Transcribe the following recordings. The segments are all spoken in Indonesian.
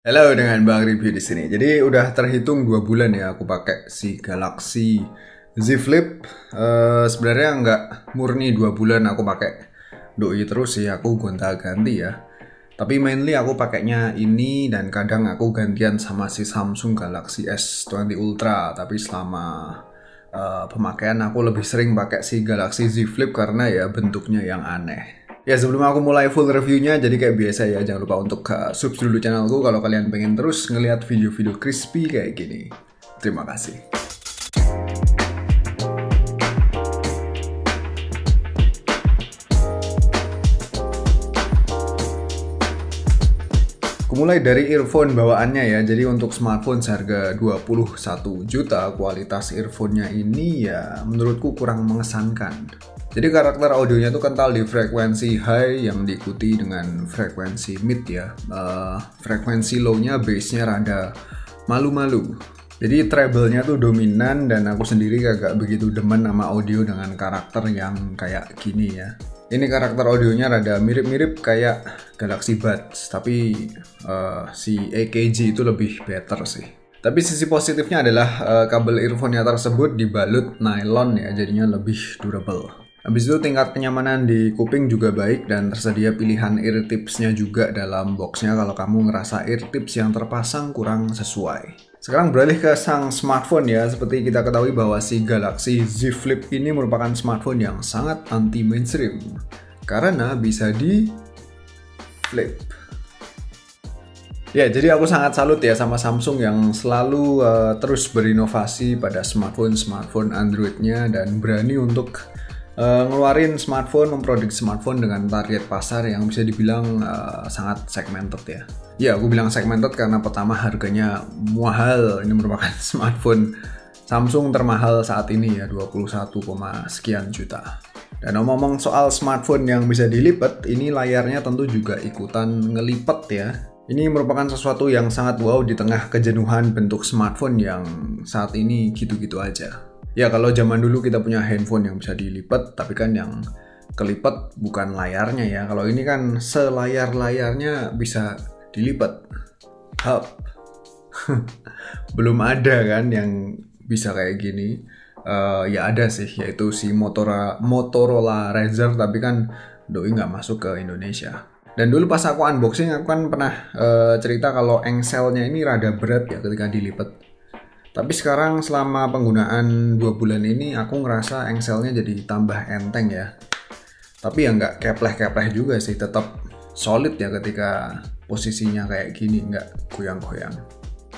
Halo, dengan Bang Review di sini. Jadi udah terhitung 2 bulan ya aku pakai si Galaxy Z Flip. Sebenarnya nggak murni 2 bulan aku pakai doi terus sih, aku gonta-ganti ya. Tapi mainly aku pakainya ini dan kadang aku gantian sama si Samsung Galaxy S20 Ultra. Tapi selama pemakaian aku lebih sering pakai si Galaxy Z Flip karena ya bentuknya yang aneh. Ya sebelum aku mulai full reviewnya, jadi kayak biasa ya, jangan lupa untuk subscribe dulu channelku kalau kalian pengen terus ngeliat video-video crispy kayak gini. Terima kasih. Aku mulai dari earphone bawaannya ya. Jadi untuk smartphone seharga 21 juta, kualitas earphone-nya ini ya menurutku kurang mengesankan. Jadi karakter audionya tuh kental di frekuensi high yang diikuti dengan frekuensi mid ya. Frekuensi low-nya bass-nya rada malu-malu. Jadi treble-nya tuh dominan dan aku sendiri agak begitu demen sama audio dengan karakter yang kayak gini ya. Ini karakter audionya rada mirip-mirip kayak Galaxy Buds, tapi si AKG itu lebih better sih. Tapi sisi positifnya adalah kabel earphone-nya tersebut dibalut nylon ya, jadinya lebih durable. Habis itu tingkat kenyamanan di kuping juga baik dan tersedia pilihan ear tips-nya juga dalam boxnya kalau kamu ngerasa ear tips yang terpasang kurang sesuai. Sekarang beralih ke sang smartphone ya. Seperti kita ketahui bahwa si Galaxy Z Flip ini merupakan smartphone yang sangat anti mainstream karena bisa di flip. Ya, jadi aku sangat salut ya sama Samsung yang selalu terus berinovasi pada smartphone Android-nya dan berani untuk ngeluarin smartphone, memproduksi smartphone dengan target pasar yang bisa dibilang sangat segmented ya. Ya, aku bilang segmented karena pertama harganya mahal. Ini merupakan smartphone Samsung termahal saat ini ya, 21, sekian juta. Dan ngomong soal smartphone yang bisa dilipat, ini layarnya tentu juga ikutan ngelipet ya. Ini merupakan sesuatu yang sangat wow di tengah kejenuhan bentuk smartphone yang saat ini gitu-gitu aja. Ya kalau zaman dulu kita punya handphone yang bisa dilipat, tapi kan yang kelipat bukan layarnya ya. Kalau ini kan selayar-layarnya bisa dilipat. Hub. Belum ada kan yang bisa kayak gini. Ya ada sih, yaitu si Motorola Razr, tapi kan doi nggak masuk ke Indonesia. Dan dulu pas aku unboxing, aku kan pernah cerita kalau engselnya ini rada berat ya ketika dilipat. Tapi sekarang selama penggunaan 2 bulan ini aku ngerasa engselnya jadi tambah enteng ya. Tapi ya nggak kepleh-kepleh juga sih, tetap solid ya ketika posisinya kayak gini, nggak goyang-goyang.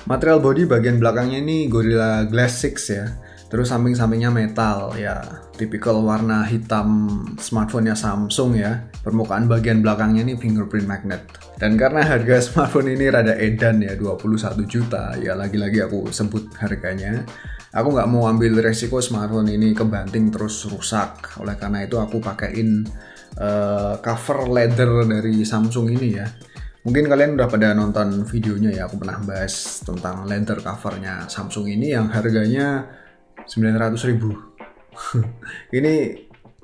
Material body bagian belakangnya ini Gorilla Glass 6 ya. Terus samping-sampingnya metal ya, tipikal warna hitam smartphone-nya Samsung ya. Permukaan bagian belakangnya ini fingerprint magnet. Dan karena harga smartphone ini rada edan ya, 21 juta, ya lagi-lagi aku sebut harganya. Aku nggak mau ambil resiko smartphone ini kebanting terus rusak. Oleh karena itu aku pakein cover leather dari Samsung ini ya. Mungkin kalian udah pada nonton videonya ya, aku pernah bahas tentang leather covernya Samsung ini yang harganya 900.000. Ini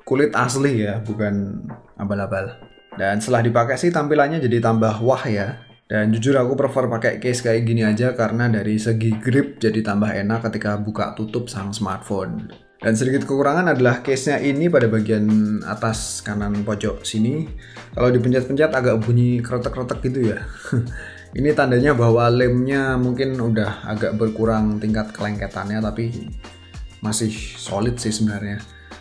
kulit asli ya, bukan abal-abal. Dan setelah dipakai sih tampilannya jadi tambah wah ya. Dan jujur aku prefer pakai case kayak gini aja karena dari segi grip jadi tambah enak ketika buka tutup sang smartphone. Dan sedikit kekurangan adalah case-nya ini pada bagian atas kanan pojok sini. Kalau dipencet-pencet agak bunyi kretek-kretek gitu ya. Ini tandanya bahwa lemnya mungkin udah agak berkurang tingkat kelengketannya, tapi masih solid sih sebenarnya.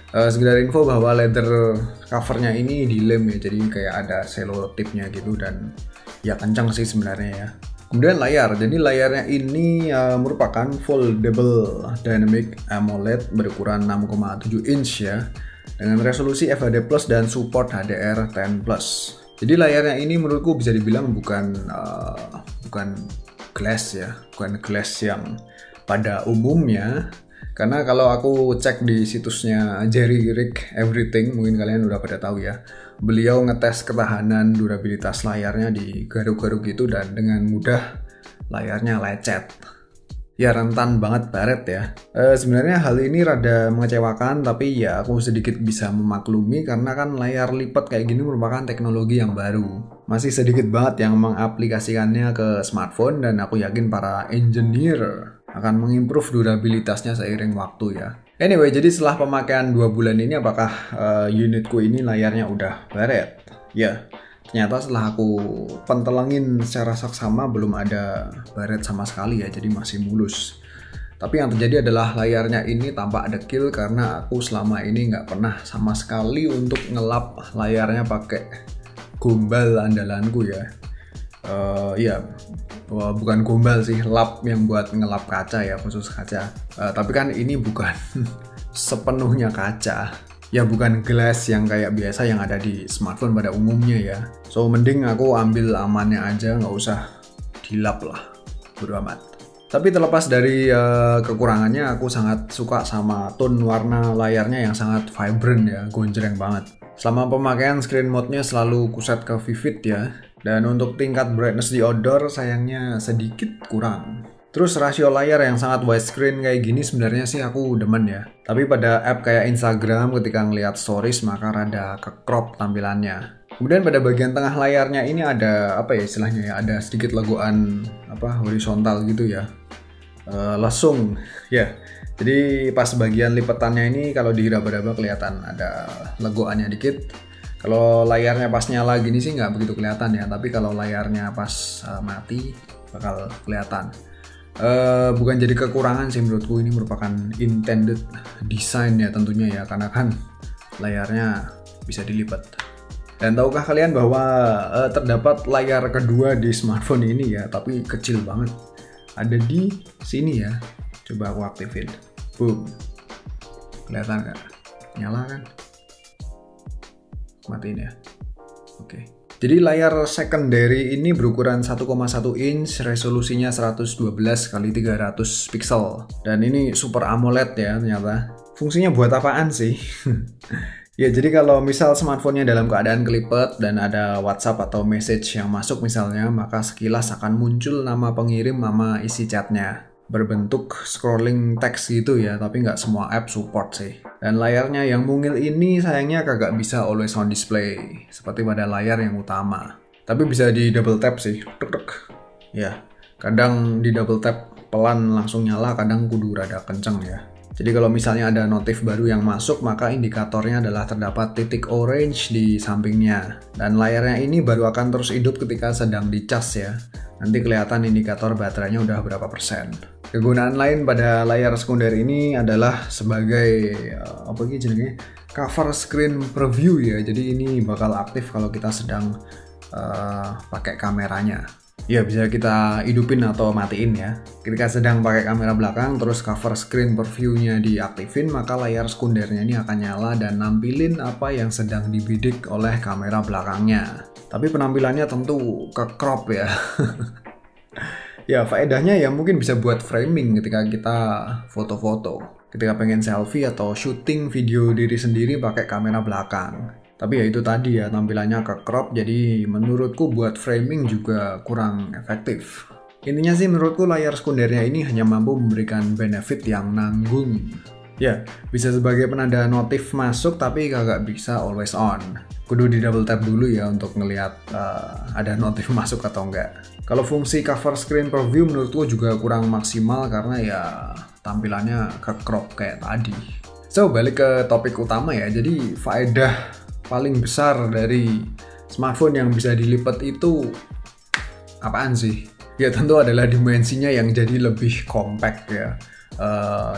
Sekedar info bahwa leather covernya ini dilem ya, jadi kayak ada selotipnya gitu dan ya kencang sih sebenarnya ya. Kemudian layar, jadi layarnya ini merupakan foldable dynamic AMOLED berukuran 6,7 inch ya, dengan resolusi FHD+ dan support HDR10+. Jadi layarnya ini menurutku bisa dibilang bukan glass ya, bukan glass yang pada umumnya. Karena kalau aku cek di situsnya Jerry Rig Everything, mungkin kalian udah pada tahu ya, beliau ngetes ketahanan durabilitas layarnya di garuk-garuk gitu dan dengan mudah layarnya lecet. ya rentan banget baret ya. Sebenarnya hal ini rada mengecewakan, tapi ya aku sedikit bisa memaklumi karena kan layar lipat kayak gini merupakan teknologi yang baru. Masih sedikit banget yang mengaplikasikannya ke smartphone dan aku yakin para engineer akan mengimprove durabilitasnya seiring waktu ya. Anyway, jadi setelah pemakaian 2 bulan ini apakah unitku ini layarnya udah baret? Ya. Ternyata setelah aku pentelengin secara saksama belum ada baret sama sekali ya, jadi masih mulus. Tapi yang terjadi adalah layarnya ini tampak dekil karena aku selama ini nggak pernah sama sekali untuk ngelap layarnya pakai gombal andalanku ya. Bukan gombal sih, lap yang buat ngelap kaca ya, khusus kaca. Tapi kan ini bukan sepenuhnya kaca. Ya bukan glass yang kayak biasa yang ada di smartphone pada umumnya ya. So mending aku ambil amannya aja, nggak usah dilap lah, bodo amat. Tapi terlepas dari kekurangannya, aku sangat suka sama tone warna layarnya yang sangat vibrant ya, gonjreng banget. Selama pemakaian screen mode-nya selalu kuset ke vivid ya. Dan untuk tingkat brightness di outdoor sayangnya sedikit kurang. Terus rasio layar yang sangat widescreen kayak gini sebenarnya sih aku demen ya. Tapi pada app kayak Instagram ketika ngeliat stories maka rada ke-crop tampilannya. Kemudian pada bagian tengah layarnya ini ada apa ya istilahnya ya, ada sedikit legoan horizontal gitu ya. Lesung ya. Jadi pas bagian lipatannya ini kalau diraba-raba kelihatan ada legoannya dikit. Kalau layarnya pas nyala gini sih nggak begitu kelihatan ya. Tapi kalau layarnya pas mati bakal kelihatan. Bukan jadi kekurangan sih menurutku, ini merupakan intended design ya tentunya ya, karena kan layarnya bisa dilipat. Dan tahukah kalian bahwa terdapat layar kedua di smartphone ini ya, tapi kecil banget. Ada di sini ya. Coba aku aktifin. Boom. Kelihatan nggak? Nyala kan? Matiin ya. Oke. Jadi layar secondary ini berukuran 1,1 inch, resolusinya 112 x 300 pixel. Dan ini Super AMOLED ya ternyata. Fungsinya buat apaan sih? Ya jadi kalau misal smartphone-nya dalam keadaan kelipet dan ada WhatsApp atau message yang masuk misalnya, maka sekilas akan muncul nama pengirim sama isi chatnya. Berbentuk scrolling text gitu ya, tapi nggak semua app support sih. Dan layarnya yang mungil ini sayangnya kagak bisa always on display, seperti pada layar yang utama. Tapi bisa di double tap sih, tek. Ya, kadang di double tap pelan langsung nyala, kadang kudu rada kenceng ya. Jadi kalau misalnya ada notif baru yang masuk, maka indikatornya adalah terdapat titik orange di sampingnya. Dan layarnya ini baru akan terus hidup ketika sedang dicas ya. Nanti kelihatan indikator baterainya udah berapa persen. Kegunaan lain pada layar sekunder ini adalah sebagai cover screen preview ya. Jadi ini bakal aktif kalau kita sedang pakai kameranya. Ya bisa kita hidupin atau matiin ya. Ketika sedang pakai kamera belakang terus cover screen preview-nya diaktifin, maka layar sekundernya ini akan nyala dan nampilin apa yang sedang dibidik oleh kamera belakangnya. Tapi penampilannya tentu ke-crop ya. Ya faedahnya ya mungkin bisa buat framing ketika kita foto-foto. Ketika pengen selfie atau syuting video diri sendiri pakai kamera belakang. Tapi ya itu tadi ya, tampilannya ke-crop, jadi menurutku buat framing juga kurang efektif. Intinya sih menurutku layar sekundernya ini hanya mampu memberikan benefit yang nanggung. Ya, bisa sebagai penanda notif masuk tapi kagak bisa always on. Kudu di double tap dulu ya untuk ngelihat ada notif masuk atau enggak. Kalau fungsi cover screen preview menurutku juga kurang maksimal karena ya tampilannya ke-crop kayak tadi. So, balik ke topik utama ya. Jadi faedah paling besar dari smartphone yang bisa dilipat itu apaan sih? Ya tentu adalah dimensinya yang jadi lebih compact ya.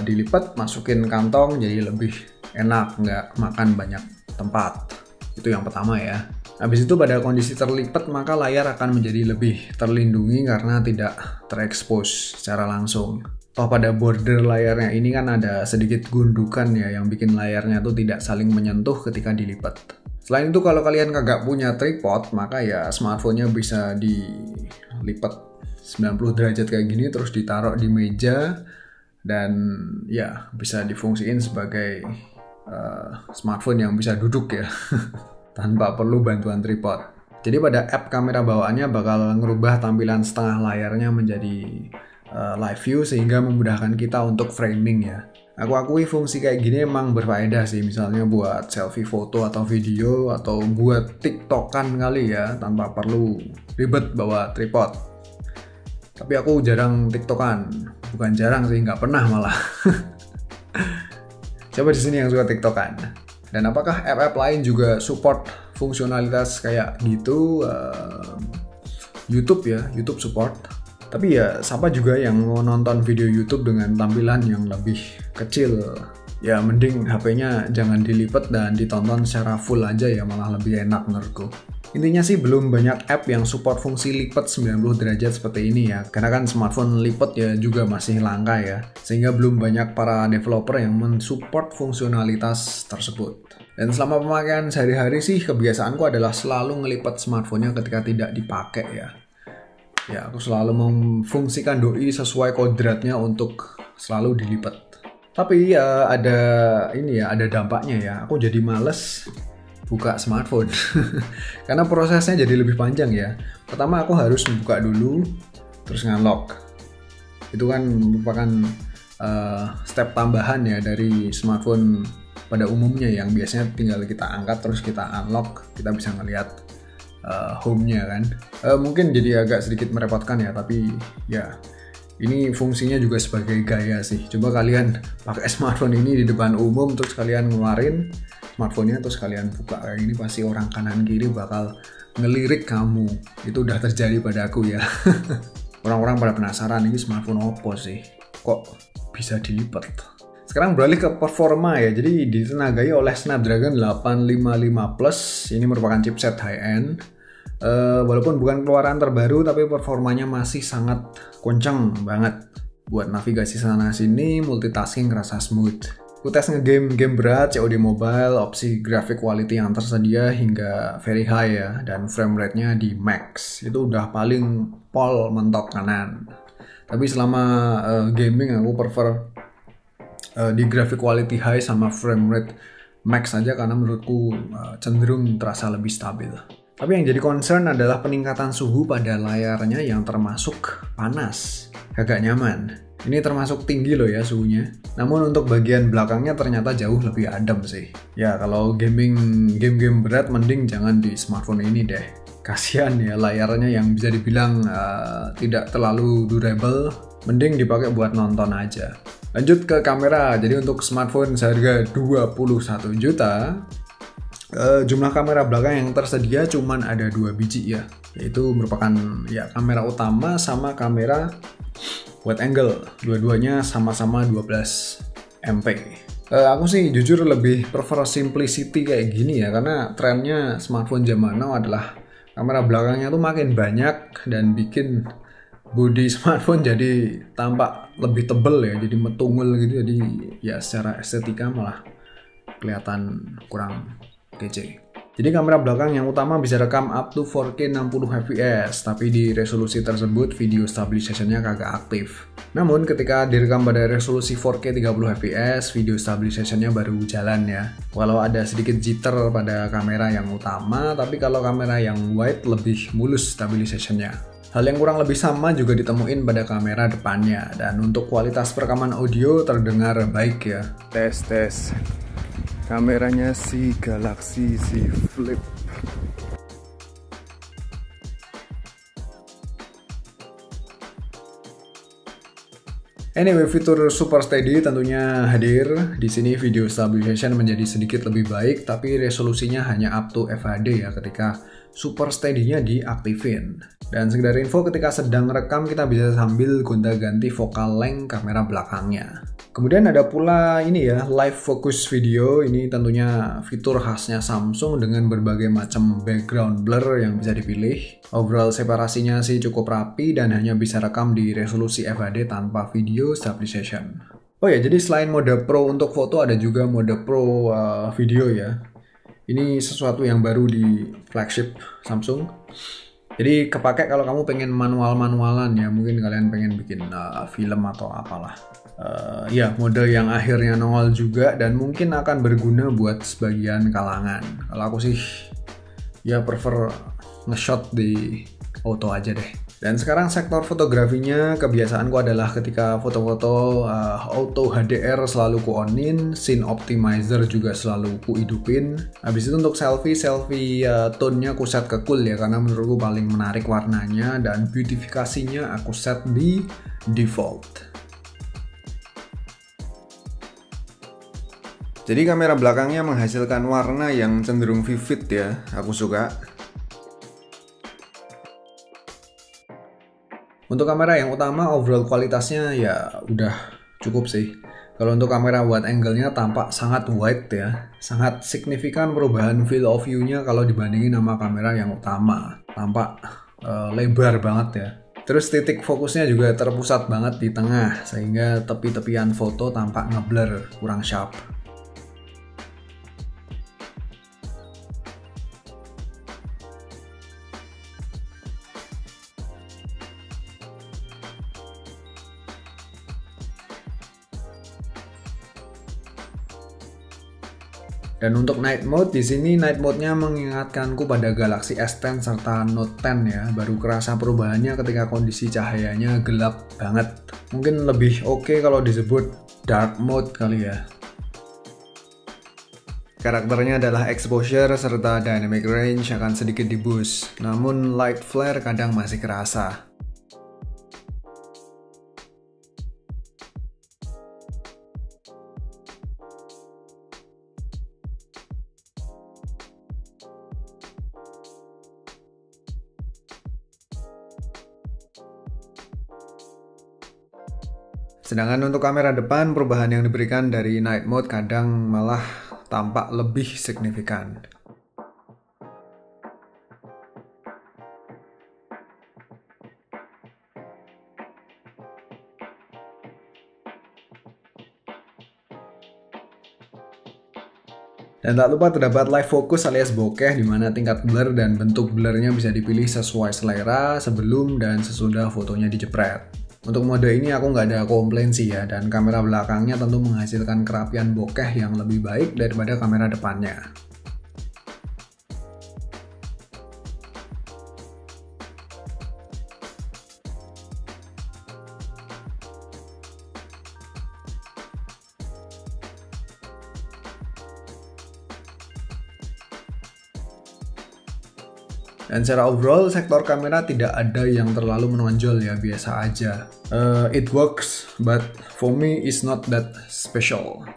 Dilipat, masukin kantong jadi lebih enak, nggak makan banyak tempat. Itu yang pertama ya. Habis itu pada kondisi terlipat maka layar akan menjadi lebih terlindungi karena tidak terekspos secara langsung. Toh pada border layarnya ini kan ada sedikit gundukan ya yang bikin layarnya tuh tidak saling menyentuh ketika dilipat. Selain itu kalau kalian kagak punya tripod maka ya smartphone-nya bisa dilipat 90 derajat kayak gini terus ditaruh di meja dan ya bisa difungsiin sebagai smartphone yang bisa duduk ya tanpa perlu bantuan tripod. Jadi pada app kamera bawaannya bakal ngerubah tampilan setengah layarnya menjadi live view sehingga memudahkan kita untuk framing ya. Aku akui fungsi kayak gini emang berfaedah sih, misalnya buat selfie foto atau video atau buat tiktokan kali ya tanpa perlu ribet bawa tripod. Tapi aku jarang tiktokan, bukan jarang sih, nggak pernah malah. Siapa di sini yang suka tiktokan? Dan apakah app-app lain juga support fungsionalitas kayak gitu? YouTube ya, YouTube support. Tapi ya siapa juga yang mau nonton video YouTube dengan tampilan yang lebih kecil? Ya mending HP-nya jangan dilipat dan ditonton secara full aja ya, malah lebih enak menurutku. Intinya sih belum banyak app yang support fungsi lipat 90 derajat seperti ini ya. Karena kan smartphone lipat ya juga masih langka ya. Sehingga belum banyak para developer yang mensupport fungsionalitas tersebut. Dan selama pemakaian sehari-hari sih kebiasaanku adalah selalu ngelipat smartphone-nya ketika tidak dipakai ya. Ya, aku selalu memfungsikan doi sesuai kodratnya untuk selalu dilipat. Tapi ya ada dampaknya ya. Aku jadi males buka smartphone. Karena prosesnya jadi lebih panjang ya. Pertama aku harus buka dulu, terus nge-unlock. Itu kan merupakan step tambahan ya dari smartphone pada umumnya yang biasanya tinggal kita angkat terus kita unlock, kita bisa ngelihat home-nya kan. Mungkin jadi agak sedikit merepotkan ya, tapi ya ini fungsinya juga sebagai gaya sih. Coba kalian pakai smartphone ini di depan umum terus kalian ngeluarin smartphone-nya terus kalian buka kayak ini, pasti orang kanan kiri bakal ngelirik kamu. Itu udah terjadi pada aku ya. Orang-orang pada penasaran ini smartphone Oppo sih, kok bisa dilipat. Sekarang beralih ke performa ya, jadi ditenagai oleh Snapdragon 855 Plus. Ini merupakan chipset high-end. Walaupun bukan keluaran terbaru, tapi performanya masih sangat kencang banget. Buat navigasi sana-sini, multitasking kerasa smooth. Aku tes nge-game berat, COD mobile, opsi graphic quality yang tersedia hingga very high ya, dan frame rate-nya di max. Itu udah paling pol mentok kanan. Tapi selama gaming aku prefer di graphic quality high sama frame rate max aja karena menurutku cenderung terasa lebih stabil. Tapi yang jadi concern adalah peningkatan suhu pada layarnya yang termasuk panas, agak nyaman. Ini termasuk tinggi loh ya suhunya. Namun untuk bagian belakangnya ternyata jauh lebih adem sih. Ya kalau game-game berat mending jangan di smartphone ini deh. Kasian ya layarnya yang bisa dibilang tidak terlalu durable, mending dipakai buat nonton aja. Lanjut ke kamera. Jadi untuk smartphone seharga 21 juta, jumlah kamera belakang yang tersedia cuman ada 2 biji ya. Yaitu merupakan ya kamera utama sama kamera wide angle. Dua-duanya sama-sama 12 MP. Aku sih jujur lebih prefer simplicity kayak gini ya, karena trennya smartphone zaman now adalah kamera belakangnya tuh makin banyak dan bikin body smartphone jadi tampak lebih tebel ya, jadi metungul gitu, jadi ya secara estetika malah kelihatan kurang kece. Jadi kamera belakang yang utama bisa rekam up to 4K 60 fps, tapi di resolusi tersebut video stabilization-nya kagak aktif. Namun ketika direkam pada resolusi 4K 30 fps, video stabilization-nya baru jalan ya. Walau ada sedikit jitter pada kamera yang utama, tapi kalau kamera yang wide lebih mulus stabilization-nya. Hal yang kurang lebih sama juga ditemuin pada kamera depannya, dan untuk kualitas perekaman audio terdengar baik ya. Tes. Kameranya si Galaxy Z Flip. Anyway, fitur Super Steady tentunya hadir. Di sini video stabilization menjadi sedikit lebih baik, tapi resolusinya hanya up to FHD ya ketika Super Steady-nya diaktifin. Dan sekedar info, ketika sedang rekam kita bisa sambil gonta-ganti focal length kamera belakangnya. Kemudian ada pula ini ya, live focus video. Ini tentunya fitur khasnya Samsung dengan berbagai macam background blur yang bisa dipilih. Overall separasinya sih cukup rapi dan hanya bisa rekam di resolusi FHD tanpa video stabilization. Oh ya, jadi selain mode Pro untuk foto ada juga mode Pro video ya. Ini sesuatu yang baru di flagship Samsung. Jadi kepake kalau kamu pengen manual-manualan ya, mungkin kalian pengen bikin film atau apalah. Ya, mode yang akhirnya nongol juga dan mungkin akan berguna buat sebagian kalangan. Kalau aku sih ya prefer nge-shot di auto aja deh. Dan sekarang sektor fotografinya, kebiasaanku adalah ketika foto-foto auto HDR selalu ku onin, scene optimizer juga selalu ku hidupin. Habis itu untuk selfie tone-nya aku set ke cool ya, karena menurutku paling menarik warnanya, dan beautifikasinya aku set di default. Jadi kamera belakangnya menghasilkan warna yang cenderung vivid ya, aku suka. Untuk kamera yang utama, overall kualitasnya ya udah cukup sih. Kalau untuk kamera wide angle-nya tampak sangat wide ya. Sangat signifikan perubahan field of view-nya kalau dibandingin sama kamera yang utama. Tampak lebar banget ya. Terus titik fokusnya juga terpusat banget di tengah, sehingga tepi-tepian foto tampak ngeblur, kurang sharp. Dan untuk night mode, di sini night mode-nya mengingatkanku pada Galaxy S10 serta Note 10 ya. Baru kerasa perubahannya ketika kondisi cahayanya gelap banget. Mungkin lebih oke kalau disebut dark mode kali ya. Karakternya adalah exposure serta dynamic range akan sedikit di boost. Namun light flare kadang masih kerasa. Sedangkan untuk kamera depan, perubahan yang diberikan dari night mode kadang malah tampak lebih signifikan. Dan tak lupa terdapat live focus alias bokeh, di mana tingkat blur dan bentuk blurnya bisa dipilih sesuai selera sebelum dan sesudah fotonya dijepret. Untuk mode ini aku nggak ada komplain sih ya, dan kamera belakangnya tentu menghasilkan kerapian bokeh yang lebih baik daripada kamera depannya. Dan secara overall, sektor kamera tidak ada yang terlalu menonjol ya, biasa aja. It works, but for me it's not that special.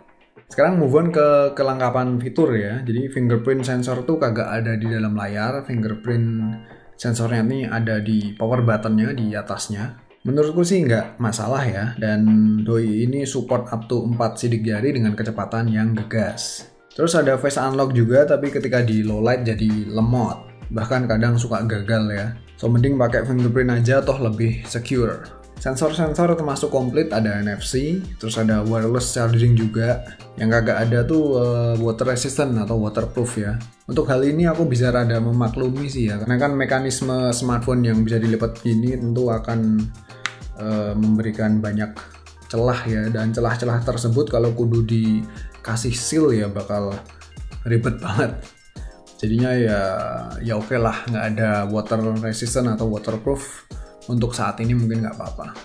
Sekarang move on ke kelengkapan fitur ya. Jadi fingerprint sensor tuh kagak ada di dalam layar. Fingerprint sensornya ini ada di power buttonnya di atasnya. Menurutku sih nggak masalah ya. Dan doi ini support up to 4 sidik jari dengan kecepatan yang gegas. Terus ada face unlock juga, tapi ketika di low light jadi lemot. Bahkan kadang suka gagal ya. So mending pakai fingerprint aja, toh lebih secure. Sensor-sensor termasuk komplit, ada NFC, terus ada wireless charging juga. Yang kagak ada tuh water resistant atau waterproof ya. Untuk hal ini aku bisa rada memaklumi sih ya, karena kan mekanisme smartphone yang bisa dilipat gini tentu akan memberikan banyak celah ya, dan celah-celah tersebut kalau kudu dikasih seal ya bakal ribet banget. Jadinya ya oke lah, nggak ada water resistant atau waterproof. Untuk saat ini mungkin nggak apa-apa.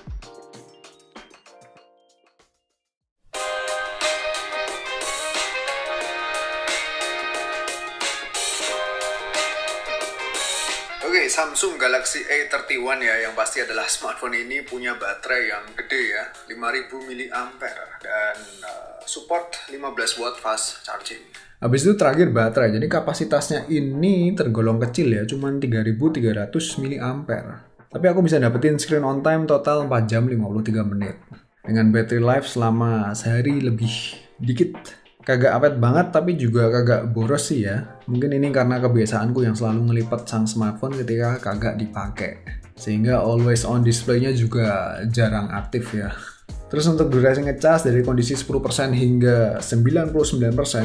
Oke, Samsung Galaxy A31 ya, yang pasti adalah smartphone ini punya baterai yang gede ya, 5000 mAh dan support 15 watt fast charging. Habis itu terakhir baterai, jadi kapasitasnya ini tergolong kecil ya, cuman 3300 mAh. Tapi aku bisa dapetin screen on time total 4 jam 53 menit. Dengan battery life selama sehari lebih dikit. Kagak awet banget tapi juga kagak boros sih ya. Mungkin ini karena kebiasaanku yang selalu ngelipat sang smartphone ketika kagak dipakai. Sehingga always on display-nya juga jarang aktif ya. Terus untuk durasi ngecas dari kondisi 10% hingga 99%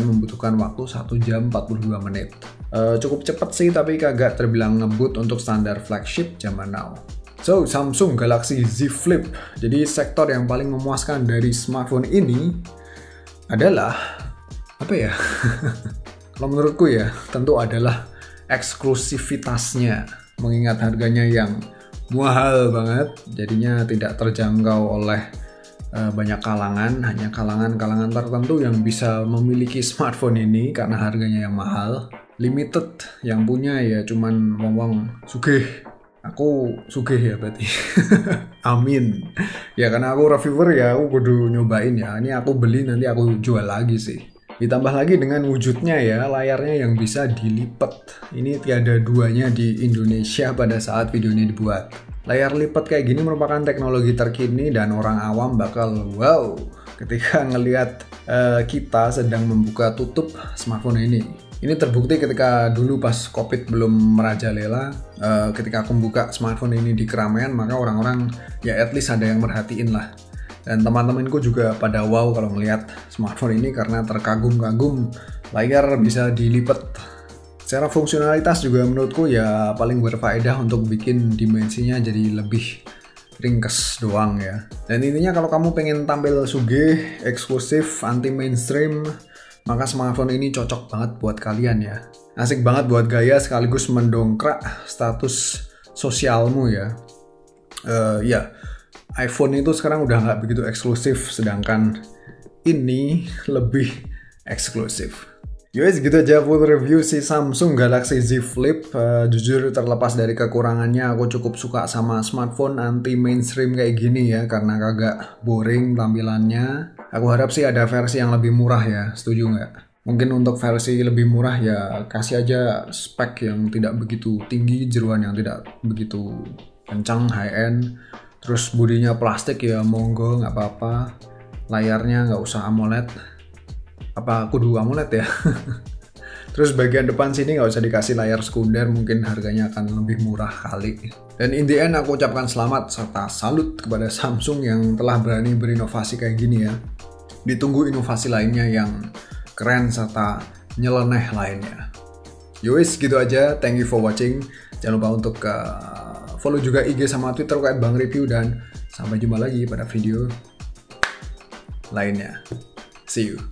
membutuhkan waktu 1 jam 42 menit. Cukup cepet sih, tapi kagak terbilang ngebut untuk standar flagship zaman now. So, Samsung Galaxy Z Flip. Jadi sektor yang paling memuaskan dari smartphone ini adalah apa ya? Kalau menurutku ya, tentu adalah eksklusivitasnya. Mengingat harganya yang mahal banget, jadinya tidak terjangkau oleh banyak kalangan, hanya kalangan-kalangan tertentu yang bisa memiliki smartphone ini karena harganya yang mahal. Limited, yang punya ya cuman wong-wong sugih. Aku sugih ya berarti. Amin. Ya karena aku reviewer ya, aku kudu nyobain ya. Ini aku beli nanti aku jual lagi sih. Ditambah lagi dengan wujudnya ya, layarnya yang bisa dilipat. Ini tiada duanya di Indonesia pada saat video ini dibuat. Layar lipat kayak gini merupakan teknologi terkini dan orang awam bakal wow ketika ngelihat kita sedang membuka tutup smartphone ini. Ini terbukti ketika dulu pas COVID belum merajalela, ketika aku buka smartphone ini di keramaian, maka orang-orang ya at least ada yang merhatiin lah. Dan teman-temanku juga pada wow kalau melihat smartphone ini karena terkagum-kagum layar bisa dilipat. Secara fungsionalitas juga menurutku ya paling berfaedah untuk bikin dimensinya jadi lebih ringkes doang ya. Dan intinya kalau kamu pengen tampil sugih, eksklusif, anti mainstream, maka smartphone ini cocok banget buat kalian ya. Asik banget buat gaya sekaligus mendongkrak status sosialmu ya. Ya, iPhone itu sekarang udah nggak begitu eksklusif, sedangkan ini lebih eksklusif. Guys, gitu aja full review si Samsung Galaxy Z Flip. Jujur terlepas dari kekurangannya, aku cukup suka sama smartphone anti mainstream kayak gini ya, karena kagak boring tampilannya. Aku harap sih ada versi yang lebih murah ya, setuju nggak? Mungkin untuk versi lebih murah ya kasih aja spek yang tidak begitu tinggi, jeruan yang tidak begitu kencang, high end. Terus bodinya plastik ya monggo nggak apa-apa. Layarnya nggak usah AMOLED. Apa kudu AMOLED ya? Terus bagian depan sini nggak usah dikasih layar sekunder, mungkin harganya akan lebih murah kali. Dan in the end aku ucapkan selamat serta salut kepada Samsung yang telah berani berinovasi kayak gini ya. Ditunggu inovasi lainnya yang keren serta nyeleneh lainnya. Yowis, gitu aja. Thank you for watching. Jangan lupa untuk follow juga IG sama Twitter kayak Bang Review, dan sampai jumpa lagi pada video lainnya. See you.